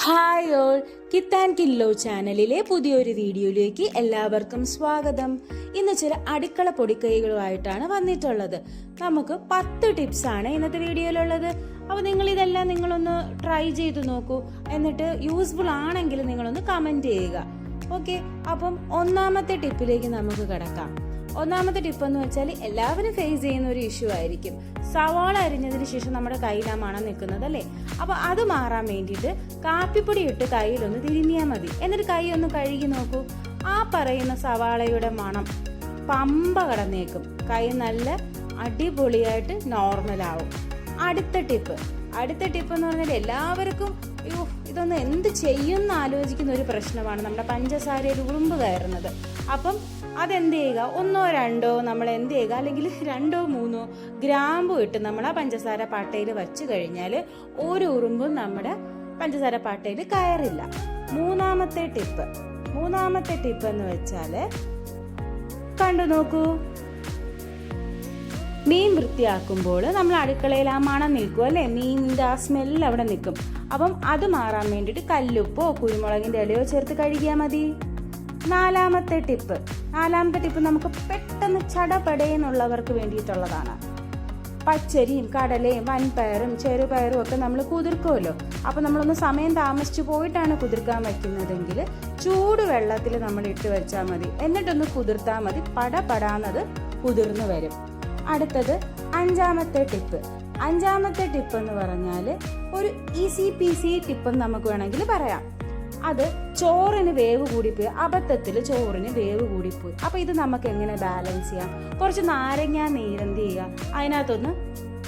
Hi all, കിത്ത് and kilo ചാനലിലെ പുതിയൊരു വീഡിയോയിലേക്ക് എല്ലാവർക്കും സ്വാഗതം. ഇന്ന് ചില അടുക്കള പൊടിക്കൈകളുമായിട്ടാണ് വന്നിട്ടുള്ളത്. നമുക്ക് 10 ടിപ്സ് ആണ് ഇന്നത്തെ വീഡിയോയിലുള്ളത്. അപ്പോൾ നിങ്ങൾ ഇതെല്ലാം നിങ്ങളൊന്ന് ട്രൈ ചെയ്ത് നോക്കൂ. എന്നിട്ട് യൂസ്ഫുൾ ആണെങ്കിൽ നിങ്ങളൊന്ന് കമന്റ് ചെയ്യുക. ഓക്കെ, അപ്പം ഒന്നാമത്തെ ടിപ്പിലേക്ക് നമുക്ക് കിടക്കാം. ഒന്നാമത്തെ ടിപ്പ് എന്ന് വെച്ചാൽ എല്ലാവരും ഫേസ് ചെയ്യുന്ന ഒരു ഇഷ്യൂ ആയിരിക്കും. സവാള അരിഞ്ഞതിന് ശേഷം നമ്മുടെ കയ്യിൽ ആ മണം നിൽക്കുന്നത് അല്ലേ. അപ്പൊ അത് മാറാൻ വേണ്ടിയിട്ട് കാപ്പിപ്പൊടി ഇട്ട് കയ്യിലൊന്ന് തിരുമിയാൽ മതി. എന്നിട്ട് കൈ ഒന്ന് കഴുകി നോക്കൂ. ആ പറയുന്ന സവാളയുടെ മണം പമ്പ കടന്നേക്കും. കൈ നല്ല അടിപൊളിയായിട്ട് നോർമലാവും. അടുത്ത ടിപ്പ് എന്ന് പറഞ്ഞാൽ എല്ലാവർക്കും ഇതൊന്ന് എന്ത് ചെയ്യുമെന്ന് ആലോചിക്കുന്ന ഒരു പ്രശ്നമാണ് നമ്മുടെ പഞ്ചസാരയിൽ ഉറുമ്പ് കയറുന്നത്. അപ്പം അതെന്ത് ചെയ്യുക, 1 or 2 നമ്മൾ എന്ത് ചെയ്യുക, അല്ലെങ്കിൽ 2 or 3 ഗ്രാമ്പു ഇട്ട് നമ്മൾ ആ പഞ്ചസാര പാട്ടയിൽ വച്ച് കഴിഞ്ഞാൽ ഒരു ഉറുമ്പും നമ്മുടെ പഞ്ചസാര പാട്ടയിൽ കയറില്ല. മൂന്നാമത്തെ ടിപ്പ് എന്ന് വെച്ചാൽ കണ്ടു നോക്കൂ. മീൻ വൃത്തിയാക്കുമ്പോൾ നമ്മൾ അടുക്കളയിൽ ആ മണം നിൽക്കും അല്ലേ, മീനിൻ്റെ ആ സ്മെല്ല് അവിടെ നിൽക്കും. അപ്പം അത് മാറാൻ വേണ്ടിയിട്ട് കല്ലുപ്പോ കുരുമുളകിൻ്റെ ഇലയോ ചേർത്ത് കഴുകിയാൽ മതി. നാലാമത്തെ ടിപ്പ് നമുക്ക് പെട്ടെന്ന് ചടപടയെന്നുള്ളവർക്ക് വേണ്ടിയിട്ടുള്ളതാണ്. പച്ചരിയും കടലയും വൻപയറും ചെറുപയറും ഒക്കെ നമ്മൾ കുതിർക്കുമല്ലോ. അപ്പം നമ്മളൊന്ന് സമയം താമസിച്ചു പോയിട്ടാണ് കുതിർക്കാൻ വയ്ക്കുന്നതെങ്കിൽ ചൂടുവെള്ളത്തിൽ നമ്മൾ ഇട്ട് വെച്ചാൽ മതി. എന്നിട്ടൊന്ന് കുതിർത്താൽ മതി. പടപടാന്നത് കുതിർന്നു വരും. അടുത്തത് അഞ്ചാമത്തെ ടിപ്പ് എന്ന് പറഞ്ഞാൽ ഒരു ഈസി പീസി ടിപ്പെന്ന് നമുക്ക് വേണമെങ്കിൽ പറയാം. അത് ചോറിന് വേവ് കൂടിപ്പോയി, അബദ്ധത്തിൽ ചോറിന് വേവ് കൂടിപ്പോയി. അപ്പൊ ഇത് നമുക്ക് എങ്ങനെ ബാലൻസ് ചെയ്യാം? കുറച്ച് നാരങ്ങ നീരെന്ത് ചെയ്യുക, അതിനകത്തൊന്ന്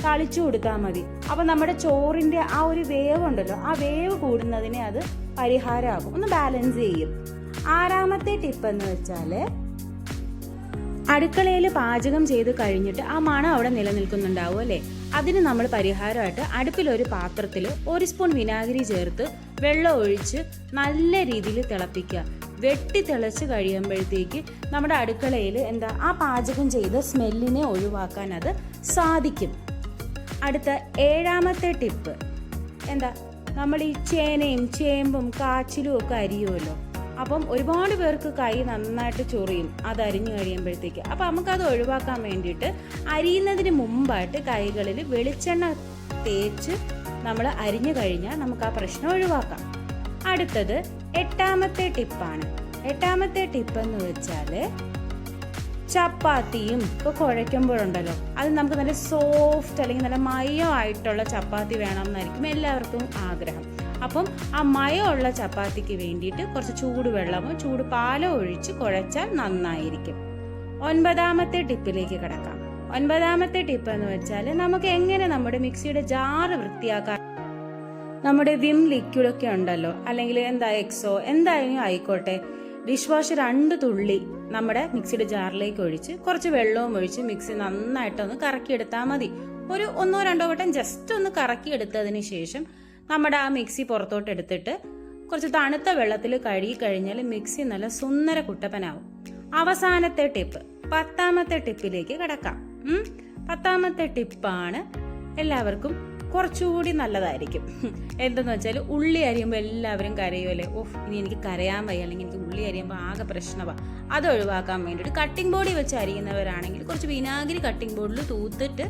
തളിച്ചു കൊടുത്താൽ മതി. അപ്പൊ നമ്മുടെ ചോറിന്റെ ആ ഒരു വേവ് ഉണ്ടല്ലോ, ആ വേവ് കൂടുന്നതിനെ അത് പരിഹാരമാകും, ഒന്ന് ബാലൻസ് ചെയ്യും. ആറാമത്തെ ടിപ്പ് എന്ന് വെച്ചാല് അടുക്കളയിൽ പാചകം ചെയ്ത് കഴിഞ്ഞിട്ട് ആ മണം അവിടെ നിലനിൽക്കുന്നുണ്ടാവും അല്ലേ. അതിന് നമ്മൾ പരിഹാരമായിട്ട് അടുപ്പിലൊരു പാത്രത്തിൽ 1 സ്പൂൺ വിനാഗിരി ചേർത്ത് വെള്ളം ഒഴിച്ച് നല്ല രീതിയിൽ തിളപ്പിക്കുക. വെട്ടി തിളച്ച് കഴിയുമ്പോഴത്തേക്ക് നമ്മുടെ അടുക്കളയിൽ ആ പാചകം ചെയ്ത സ്മെല്ലിനെ ഒഴിവാക്കാൻ അത് സാധിക്കും. അടുത്ത 7ാമത്തെ ടിപ്പ് നമ്മൾ ഈ ചേനയും ചേമ്പും കാച്ചിലും ഒക്കെ അരിയുമല്ലോ. അപ്പം ഒരുപാട് പേർക്ക് കൈ നന്നായിട്ട് ചൊറിയും അത് അരിഞ്ഞു കഴിയുമ്പോഴത്തേക്ക്. അപ്പം നമുക്കത് ഒഴിവാക്കാൻ വേണ്ടിയിട്ട് അരിയുന്നതിന് മുമ്പായിട്ട് കൈകളിൽ വെളിച്ചെണ്ണ തേച്ച് നമ്മൾ അരിഞ്ഞു കഴിഞ്ഞാൽ നമുക്ക് ആ പ്രശ്നം ഒഴിവാക്കാം. അടുത്തത് 8ാമത്തെ ടിപ്പ് എന്ന് വെച്ചാൽ ചപ്പാത്തിയും ഇപ്പോൾ കുഴയ്ക്കുമ്പോഴുണ്ടല്ലോ, അത് നമുക്ക് നല്ല സോഫ്റ്റ് അല്ലെങ്കിൽ നല്ല മയമായിട്ടുള്ള ചപ്പാത്തി വേണമെന്നായിരിക്കും എല്ലാവർക്കും ആഗ്രഹം. അപ്പം ആ മയമുള്ള ചപ്പാത്തിക്ക് വേണ്ടിയിട്ട് കുറച്ച് ചൂടുവെള്ളമോ ചൂടുപാലോ ഒഴിച്ച് കുഴച്ചാൽ നന്നായിരിക്കും. 9ാമത്തെ ടിപ്പിലേക്ക് കിടക്കാം. 9ാമത്തെ ടിപ്പ് എന്ന് വെച്ചാൽ നമുക്ക് എങ്ങനെ നമ്മുടെ മിക്സിയുടെ ജാറ് വൃത്തിയാക്കാം. നമ്മുടെ വിം ലിക്വിഡ് ഒക്കെ ഉണ്ടല്ലോ, അല്ലെങ്കിൽ എക്സോ എന്തായാലും ആയിക്കോട്ടെ, ഡിഷ് വാഷ് 2 തുള്ളി നമ്മുടെ മിക്സിയുടെ ജാറിലേക്ക് ഒഴിച്ച് കുറച്ച് വെള്ളവും ഒഴിച്ച് മിക്സി നന്നായിട്ടൊന്ന് കറക്കിയെടുത്താൽ മതി. ഒരു 1 or 2 വട്ടം ജസ്റ്റ് ഒന്ന് കറക്കിയെടുത്തതിന് ശേഷം നമ്മുടെ ആ മിക്സി പുറത്തോട്ട് എടുത്തിട്ട് കുറച്ച് തണുത്ത വെള്ളത്തിൽ കഴുകി കഴിഞ്ഞാൽ മിക്സി നല്ല സുന്ദര കുട്ടപ്പനാവും. അവസാനത്തെ ടിപ്പ് 10ാമത്തെ ടിപ്പിലേക്ക് കിടക്കാം. 10ാമത്തെ ടിപ്പാണ് എല്ലാവർക്കും കുറച്ചുകൂടി നല്ലതായിരിക്കും. എന്തെന്ന് വെച്ചാൽ ഉള്ളി അരിയുമ്പോൾ എല്ലാവരും കരയുമല്ലേ, ഇനി എനിക്ക് കരയാൻ വയ്യ, അല്ലെങ്കിൽ എനിക്ക് ഉള്ളി അരിയുമ്പോൾ ആകെ പ്രശ്നമാണ്. അത് ഒഴിവാക്കാൻ വേണ്ടിയിട്ട് കട്ടിംഗ് ബോർഡിൽ വെച്ച് അരിയുന്നവരാണെങ്കിൽ കുറച്ച് വിനാഗിരി കട്ടിംഗ് ബോർഡിൽ തൂത്തിട്ട്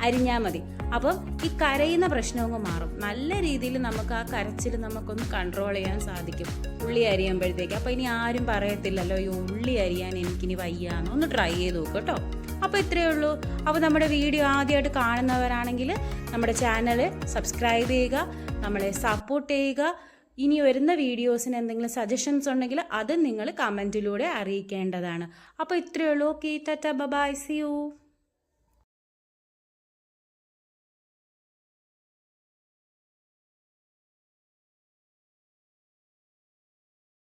അരിഞ്ഞാൽ മതി. അപ്പം ഈ കരയുന്ന പ്രശ്നമൊക്കെ മാറും. നല്ല രീതിയിൽ നമുക്ക് ആ കരച്ചിൽ നമുക്കൊന്ന് കൺട്രോൾ ചെയ്യാൻ സാധിക്കും ഉള്ളി അരിയുമ്പോഴത്തേക്ക്. അപ്പം ഇനി ആരും പറയത്തില്ലല്ലോ ഈ ഉള്ളി അരിയാൻ എനിക്കിനി വയ്യാന്ന്. ഒന്ന് ട്രൈ ചെയ്ത് നോക്കും കേട്ടോ. അപ്പോൾ ഇത്രയേ ഉള്ളൂ. അപ്പോൾ നമ്മുടെ വീഡിയോ ആദ്യമായിട്ട് കാണുന്നവരാണെങ്കിൽ നമ്മുടെ ചാനൽ സബ്സ്ക്രൈബ് ചെയ്യുക, നമ്മളെ സപ്പോർട്ട് ചെയ്യുക. ഇനി വരുന്ന വീഡിയോസിന് എന്തെങ്കിലും സജഷൻസ് ഉണ്ടെങ്കിൽ അത് നിങ്ങൾ കമൻറ്റിലൂടെ അറിയിക്കേണ്ടതാണ്. അപ്പോൾ ഇത്രയേ ഉള്ളൂ. Okay, tata, bye, see U.